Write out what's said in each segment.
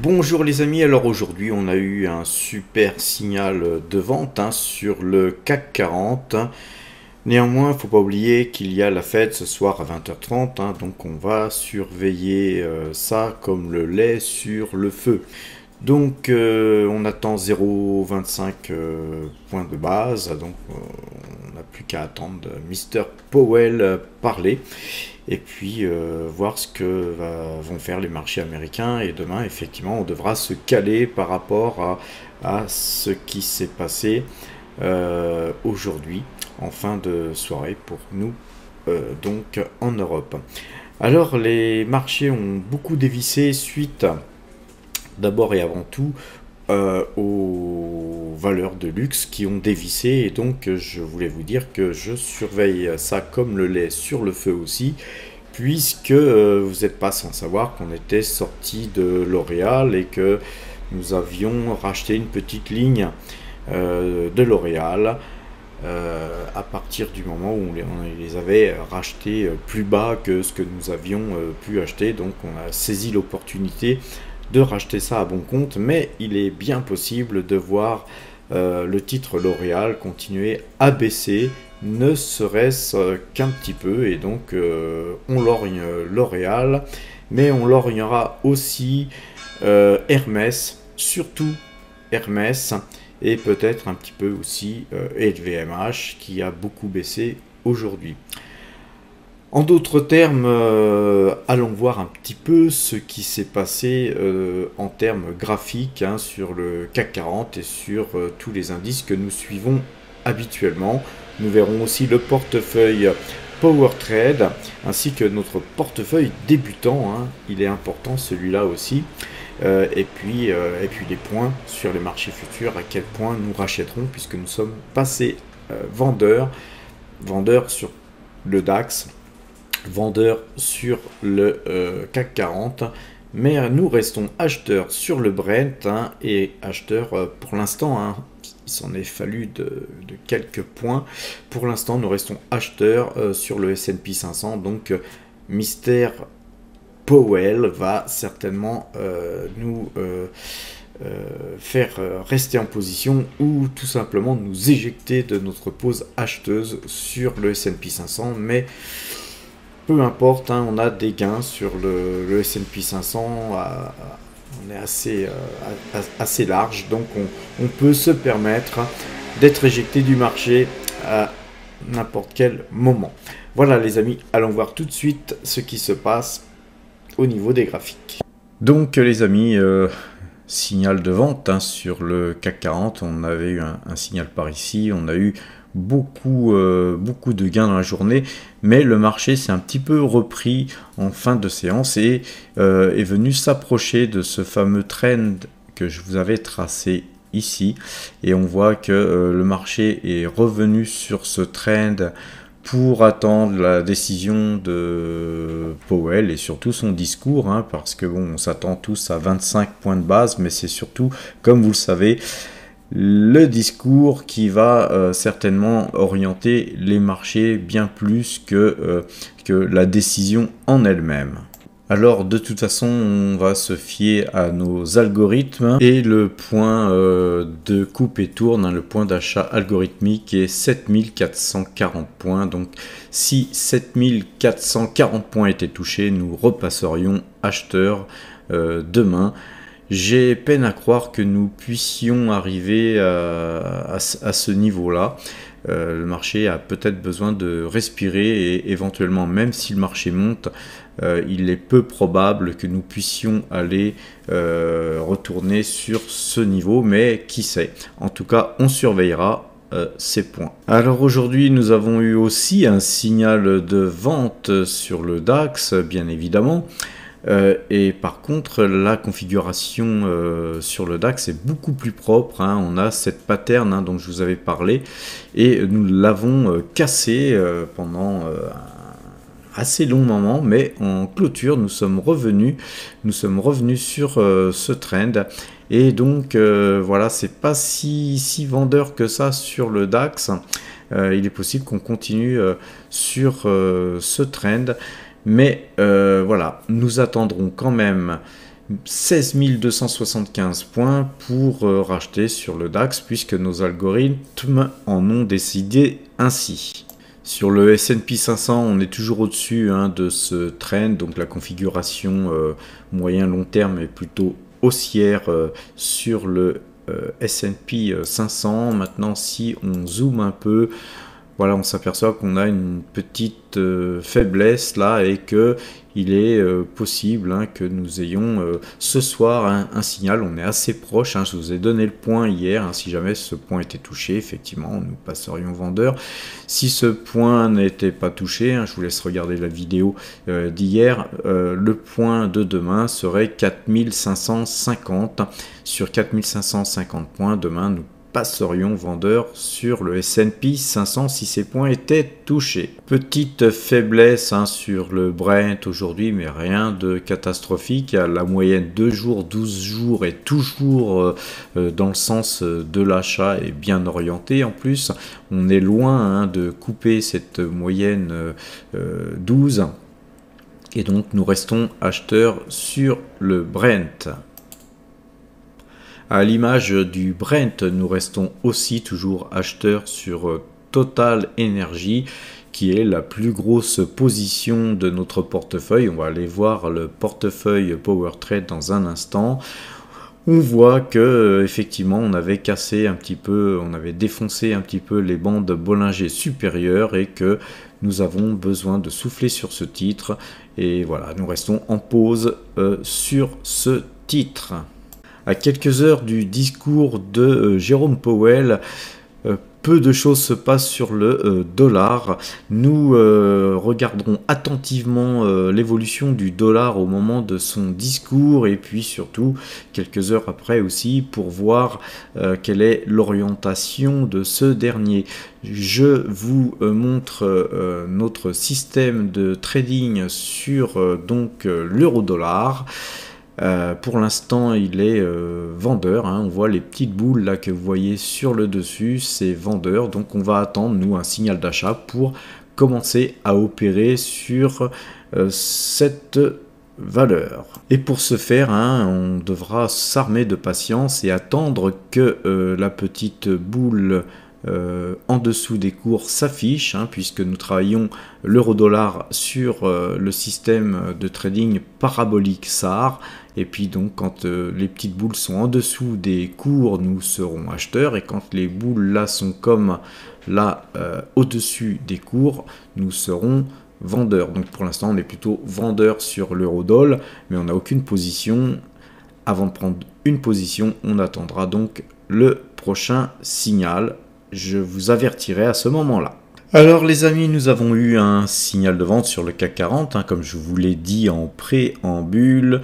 Bonjour les amis, alors aujourd'hui on a eu un super signal de vente sur le CAC 40. Néanmoins, il ne faut pas oublier qu'il y a la fête ce soir à 20h30, donc on va surveiller ça comme le lait sur le feu. Donc on attend 0,25 points de base, donc on n'a plus qu'à attendre Mr. Powell parler et puis voir ce que vont faire les marchés américains. Et demain, effectivement, on devra se caler par rapport à ce qui s'est passé aujourd'hui en fin de soirée pour nous, donc en Europe. Alors les marchés ont beaucoup dévissé suite d'abord et avant tout aux valeurs de luxe qui ont dévissé, et donc je voulais vous dire que je surveille ça comme le lait sur le feu aussi, puisque vous n'êtes pas sans savoir qu'on était sorti de L'Oréal et que nous avions racheté une petite ligne de L'Oréal à partir du moment où on les avait rachetés plus bas que ce que nous avions pu acheter. Donc on a saisi l'opportunité de racheter ça à bon compte, mais il est bien possible de voir le titre L'Oréal continuer à baisser, ne serait-ce qu'un petit peu, et donc on lorgne L'Oréal, mais on lorgnera aussi Hermès, surtout Hermès, et peut-être un petit peu aussi LVMH qui a beaucoup baissé aujourd'hui. En d'autres termes, allons voir un petit peu ce qui s'est passé en termes graphiques sur le CAC 40 et sur tous les indices que nous suivons habituellement. Nous verrons aussi le portefeuille Power Trade ainsi que notre portefeuille débutant. Il est important celui-là aussi. Et puis les points sur les marchés futurs, à quel point nous rachèterons puisque nous sommes passés vendeurs sur le DAX, vendeurs sur le CAC 40, mais nous restons acheteurs sur le Brent et acheteurs pour l'instant. Il s'en est fallu de quelques points. Pour l'instant, nous restons acheteurs sur le S&P 500, donc mystère Powell va certainement nous faire rester en position ou tout simplement nous éjecter de notre pause acheteuse sur le S&P 500, mais peu importe, on a des gains sur le S&P 500, on est assez large, donc on peut se permettre d'être éjecté du marché à n'importe quel moment. Voilà les amis, allons voir tout de suite ce qui se passe au niveau des graphiques. Donc les amis, signal de vente sur le CAC 40, on avait eu un signal par ici, on a eu beaucoup de gains dans la journée, mais le marché s'est un petit peu repris en fin de séance et est venu s'approcher de ce fameux trend que je vous avais tracé ici, et on voit que le marché est revenu sur ce trend pour attendre la décision de Powell et surtout son discours, parce que bon, on s'attend tous à 25 points de base, mais c'est surtout, comme vous le savez, le discours qui va certainement orienter les marchés bien plus que la décision en elle-même. Alors de toute façon, on va se fier à nos algorithmes et le point de coupe et tourne, le point d'achat algorithmique est 7440 points. Donc si 7440 points étaient touchés, nous repasserions acheteurs demain. J'ai peine à croire que nous puissions arriver à ce niveau-là. Le marché a peut-être besoin de respirer et éventuellement, même si le marché monte, il est peu probable que nous puissions aller retourner sur ce niveau, mais qui sait. En tout cas, on surveillera ces points. Alors aujourd'hui, nous avons eu aussi un signal de vente sur le DAX, bien évidemment. Et par contre, la configuration sur le DAX est beaucoup plus propre. On a cette pattern dont je vous avais parlé et nous l'avons cassé pendant un assez long moment, mais en clôture, nous sommes revenus sur ce trend. Et donc voilà, c'est pas si vendeur que ça sur le DAX. Il est possible qu'on continue sur ce trend. Mais voilà, nous attendrons quand même 16 275 points pour racheter sur le DAX, puisque nos algorithmes en ont décidé ainsi. Sur le S&P 500, on est toujours au-dessus de ce trend, donc la configuration moyen-long terme est plutôt haussière sur le S&P 500. Maintenant, si on zoome un peu, voilà, on s'aperçoit qu'on a une petite faiblesse là et que il est possible que nous ayons ce soir un signal. On est assez proche, je vous ai donné le point hier, si jamais ce point était touché, effectivement, nous passerions vendeur. Si ce point n'était pas touché, je vous laisse regarder la vidéo d'hier, le point de demain serait 4550. Sur 4550 points, demain, nous passerions vendeur sur le S&P 500 si ces points étaient touchés. Petite faiblesse sur le Brent aujourd'hui, mais rien de catastrophique. La moyenne 2 jours, 12 jours est toujours dans le sens de l'achat et bien orientée. En plus, on est loin de couper cette moyenne 12. Et donc, nous restons acheteurs sur le Brent. À l'image du Brent, nous restons aussi toujours acheteurs sur Total Energy, qui est la plus grosse position de notre portefeuille. On va aller voir le portefeuille Power Trade dans un instant. On voit que effectivement on avait cassé un petit peu, on avait défoncé un petit peu les bandes Bollinger supérieures et que nous avons besoin de souffler sur ce titre. Et voilà, nous restons en pause sur ce titre. À quelques heures du discours de Jérôme Powell, peu de choses se passent sur le dollar. Nous regarderons attentivement l'évolution du dollar au moment de son discours et puis surtout quelques heures après aussi pour voir quelle est l'orientation de ce dernier. Je vous montre notre système de trading sur donc l'euro-dollar. Pour l'instant il est vendeur, on voit les petites boules là que vous voyez sur le dessus, c'est vendeur, donc on va attendre nous un signal d'achat pour commencer à opérer sur cette valeur. Et pour ce faire, on devra s'armer de patience et attendre que la petite boule en dessous des cours s'affiche, puisque nous travaillons l'euro-dollar sur le système de trading parabolique SAR. Et puis donc quand les petites boules sont en dessous des cours, nous serons acheteurs, et quand les boules là sont comme là au-dessus des cours, nous serons vendeurs. Donc pour l'instant on est plutôt vendeur sur l'euro-dollar, mais on n'a aucune position. Avant de prendre une position, on attendra donc le prochain signal. Je vous avertirai à ce moment-là. Alors les amis, nous avons eu un signal de vente sur le CAC 40, comme je vous l'ai dit en préambule.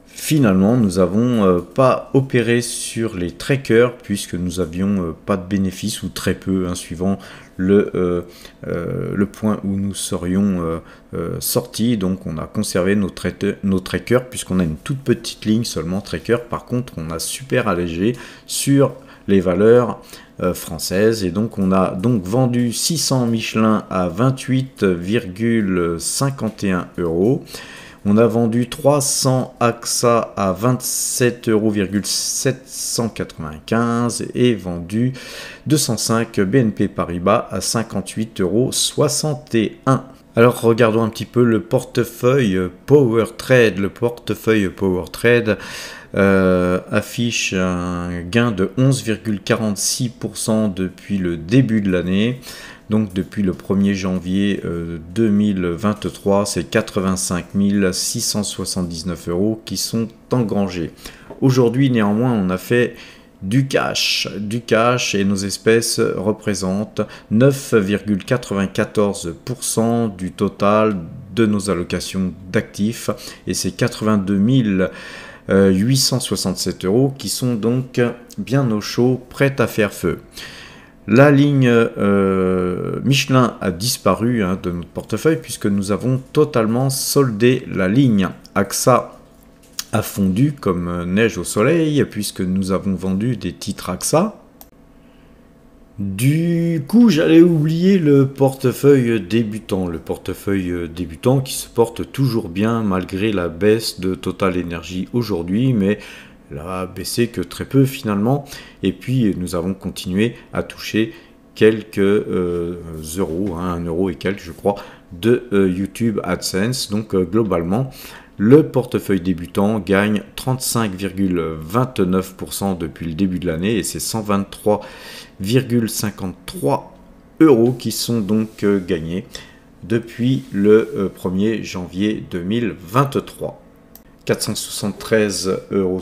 Finalement, nous n'avons pas opéré sur les trackers puisque nous n'avions pas de bénéfices ou très peu, suivant le point où nous serions sortis. Donc on a conservé nos trackers puisqu'on a une toute petite ligne seulement tracker. Par contre, on a super allégé sur les valeurs françaises et donc on a donc vendu 600 Michelin à 28,51 €. On a vendu 300 AXA à 27,795 € et vendu 205 BNP Paribas à 58,61 €. Alors regardons un petit peu le portefeuille Power Trade. Le portefeuille Power Trade affiche un gain de 11,46% depuis le début de l'année. Donc depuis le 1er janvier 2023, c'est 85 679 € qui sont engrangés. Aujourd'hui néanmoins on a fait du cash et nos espèces représentent 9,94% du total de nos allocations d'actifs et c'est 82 867 € qui sont donc bien au chaud, prêts à faire feu. La ligne Michelin a disparu de notre portefeuille puisque nous avons totalement soldé la ligne. AXA a fondu comme neige au soleil puisque nous avons vendu des titres AXA. Du coup, j'allais oublier le portefeuille débutant. Le portefeuille débutant qui se porte toujours bien malgré la baisse de Total Energy aujourd'hui, mais elle a baissé que très peu finalement. Et puis, nous avons continué à toucher quelques euros, hein, 1 euro et quelques, je crois, de YouTube AdSense. Donc, globalement, le portefeuille débutant gagne 35,29% depuis le début de l'année et c'est 123,53 euros qui sont donc gagnés depuis le 1er janvier 2023. 473,63 euros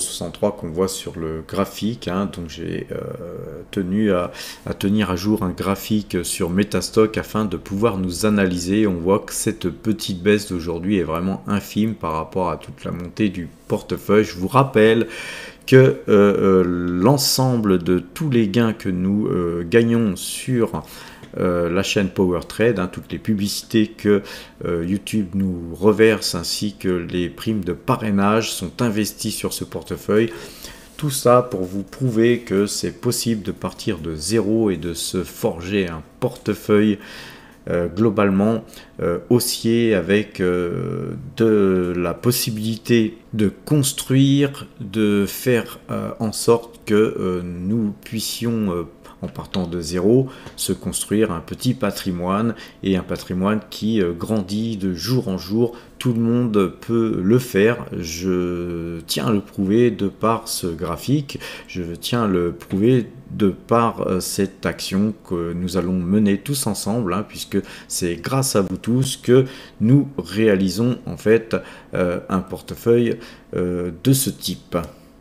qu'on voit sur le graphique, hein, donc j'ai tenu à tenir à jour un graphique sur Metastock afin de pouvoir nous analyser. On voit que cette petite baisse d'aujourd'hui est vraiment infime par rapport à toute la montée du portefeuille. Je vous rappelle que l'ensemble de tous les gains que nous gagnons sur la chaîne PowerTrade, hein, toutes les publicités que YouTube nous reverse ainsi que les primes de parrainage sont investies sur ce portefeuille. Tout ça pour vous prouver que c'est possible de partir de zéro et de se forger un portefeuille globalement haussier avec de la possibilité de construire, de faire en sorte que nous puissions en partant de zéro, se construire un petit patrimoine et un patrimoine qui grandit de jour en jour. Tout le monde peut le faire. Je tiens à le prouver de par ce graphique. Je tiens à le prouver de par cette action que nous allons mener tous ensemble, hein, puisque c'est grâce à vous tous que nous réalisons en fait un portefeuille de ce type.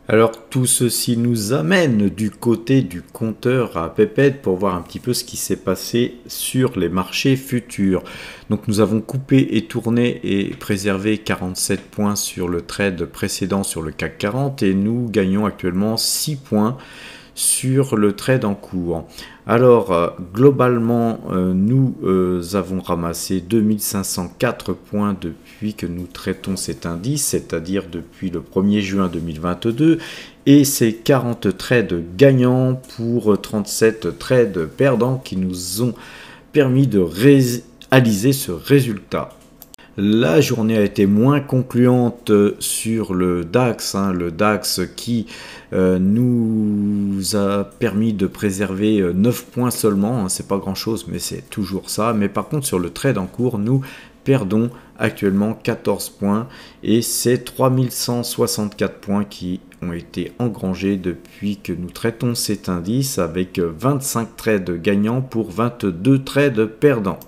Alors tout ceci nous amène du côté du compteur à Pepet pour voir un petit peu ce qui s'est passé sur les marchés futurs. Donc nous avons coupé et tourné et préservé 47 points sur le trade précédent sur le CAC 40 et nous gagnons actuellement 6 points sur le trade en cours. Alors globalement nous avons ramassé 2504 points depuis que nous traitons cet indice, c'est-à-dire depuis le 1er juin 2022 et c'est 40 trades gagnants pour 37 trades perdants qui nous ont permis de réaliser ce résultat. La journée a été moins concluante sur le DAX, hein, le DAX qui nous a permis de préserver 9 points seulement, hein, c'est pas grand chose mais c'est toujours ça, mais par contre sur le trade en cours nous perdons actuellement 14 points et c'est 3164 points qui ont été engrangés depuis que nous traitons cet indice avec 25 trades gagnants pour 22 trades perdants.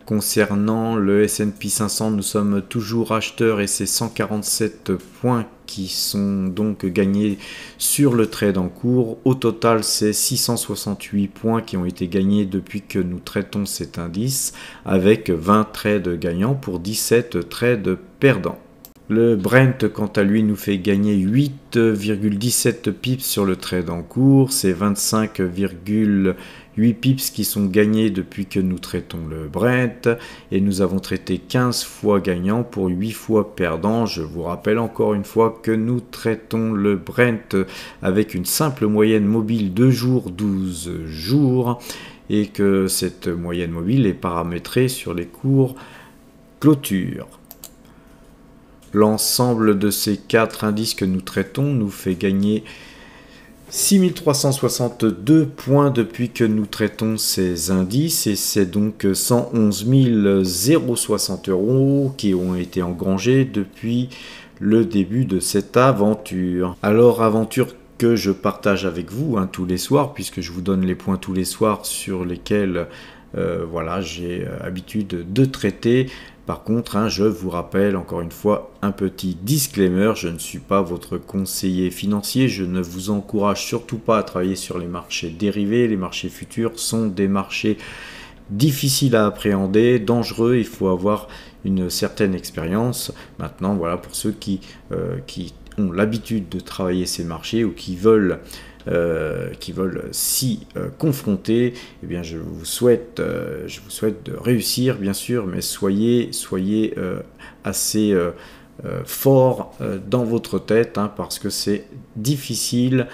Concernant le S&P 500, nous sommes toujours acheteurs et c'est 147 points qui sont donc gagnés sur le trade en cours. Au total, c'est 668 points qui ont été gagnés depuis que nous traitons cet indice avec 20 trades gagnants pour 17 trades perdants. Le Brent, quant à lui, nous fait gagner 8,17 pips sur le trade en cours. C'est 25,8 pips qui sont gagnés depuis que nous traitons le Brent. Et nous avons traité 15 fois gagnant pour 8 fois perdant. Je vous rappelle encore une fois que nous traitons le Brent avec une simple moyenne mobile 2 jours, 12 jours. Et que cette moyenne mobile est paramétrée sur les cours clôture. L'ensemble de ces 4 indices que nous traitons nous fait gagner 6362 points depuis que nous traitons ces indices et c'est donc 111 060 euros qui ont été engrangés depuis le début de cette aventure. Alors aventure que je partage avec vous tous les soirs puisque je vous donne les points tous les soirs sur lesquels voilà, j'ai habitude de traiter. Par contre, je vous rappelle encore une fois un petit disclaimer, je ne suis pas votre conseiller financier, je ne vous encourage surtout pas à travailler sur les marchés dérivés, les marchés futurs sont des marchés difficiles à appréhender, dangereux, il faut avoir une certaine expérience. Maintenant, voilà, pour ceux qui ont l'habitude de travailler ces marchés ou qui veulent s'y confronter, eh bien je vous souhaite de réussir bien sûr, mais soyez assez fort dans votre tête parce que c'est difficile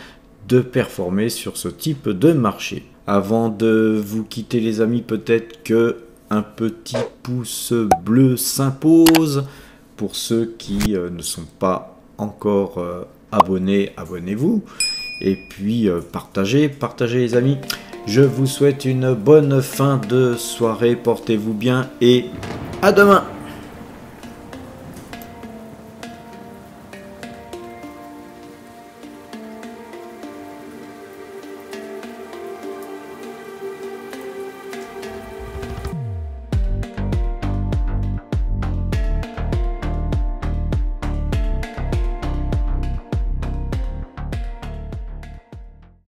de performer sur ce type de marché. Avant de vous quitter les amis, peut-être que un petit pouce bleu s'impose. Pour ceux qui ne sont pas encore abonnés, abonnez-vous. Et puis partagez les amis. Je vous souhaite une bonne fin de soirée, portez-vous bien et à demain.